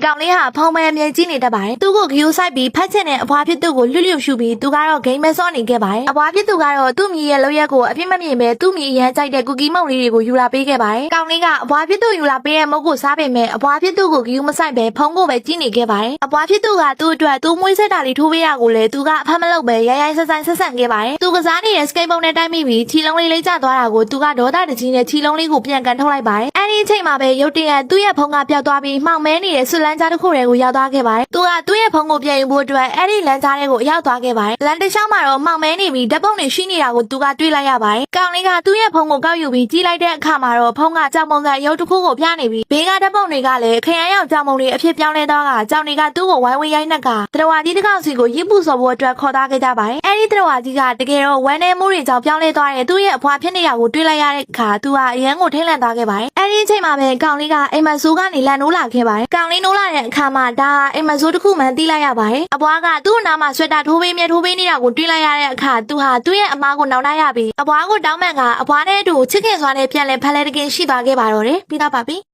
ကောင်လေးဟာဖုံးမဲအမြဲကြည့်နေတတ်ပါတယ်သူ့ကိုဂယူဆိုင်ပြီးဖတ်ချင်တဲ့အဖွားဖြစ်သူကိုလွတ်လွတ်ရှူပြီးသူကတော့ဂိမ်းမဲစောနေခဲ့ပါတယ်အဖွားဖြစ်သူကတော့သူ့မိရဲ့လောက်ရက်ကိုအပြစ်မမြင်ပဲသူ့မိအရန်ကြိုက်တဲ့ကူကီမုံလေးတွေကိုယူလာပေးခဲ့ပါတယ်ကောင်လေးကအဖွားဖြစ်သူယူလာပေးတဲ့မုတ်ကိုစားပေမဲ့အဖွားဖြစ်သူကိုဂယူမဆိုင်ပဲဖုံးကိုပဲကြည့်နေခဲ့ပါတယ်အဖွားဖြစ်သူကသူ့အတွက်သူ့မွေးဆက်တာလေးထိုးပေးရကိုလေသူကအဖတ်မလုပ်ပဲရိုင်းဆက်ဆန်ခဲ့ပါတယ်သူကစားနေတဲ့စကိတ်ပုံနဲ့တိုက်မိပြီးခြီလုံးလေးလိမ့်ကျသွားတာကိုသူကဒေါသတကြီးနဲ့ခြီလုံးလေးကိုပြန်ကန်ထုတ်လိုက်ပါတယ်အဲ့ဒီအချိန်မှာပဲရုတ်တရက်သူ့ရဲ့ဖုံးကပျောက်သွားပြီးမှောင်မဲနေတဲ့ဆွလန်းကြားတစ်ခုတွေကိုရောက်သွားခဲ့ပါတယ်သူကသူ့ရဲ့ဖုံးကိုပြန်ယူဖို့အတွက်အဲ့ဒီလမ်းကြားတွေကိုရောက်သွားခဲ့ပါတယ်လမ်းတစ်လျှောက်မှာတော့မှောင်မဲနေပြီးဓာတ်ပုံတွေရှိနေတာကိုသူကတွေ့လိုက်ရပါတယ်ကောင်လေးကသူ့ရဲ့ဖုံးကိုကောက်ယူပြီးကြည့်လိုက်တဲ့အခါမှာတော့ဖုံးကကြောင်ပုံစံရုပ်တစ်ခုကိုပြနေပြီးဘေးကဓာတ်ပုံတွေကလည်းခရမ်းရောက်ကြောင်ပုံတွေအဖြစ်ပြောင်းလဲသွားတာကြောင်တွေကသူ့ကိုဝိုင်းဝန်းရိုက်နှက်ကတရဝါကြီးတစ်ကောင်စီကိုရစ်ပူစော်ဖို့အတွက်ခေါ်သားခဲ့ကြပါတယ်အဲ့ဒီတရဝါကြီးကတကယ်တော့ဝမ်းနေမှုတွေကြောင့်ပြောင်းလဲသွားတဲ့သူ့ရဲ့အဖွားဖြစ်နေတာကိုတွေ့လိုက်ရတဲ့အခါသူကအရန်ကိုထိတ်လန့်သွားခဲ့ပါတယ်အဲ့ဒီအချိန်မှာပဲကောင်လေးကအိမ်မဆိုးကနေလန်နိုးလာခဲ့ပါတယ်ကောင်လေးနိုးလာတဲ့အခါမှာဒါအိမ်မဆိုးတစ်ခုမှသိလိုက်ရပါတယ်အဖွားကသူ့နားမှာဆွဲတာထိုးပေးနေတာကိုတွေ့လိုက်ရတဲ့အခါသူဟာသူ့ရဲ့အမားကိုနှောင်နှရပြီးအဖွားကိုတောင်းပန်ကအဖွားနဲ့အတူချစ်ခင်စွာနဲ့ပြန်လဲဖက်လဲတကင်ရှိသွားခဲ့ပါတော့တယ်ပြီးတော့ပါပြီ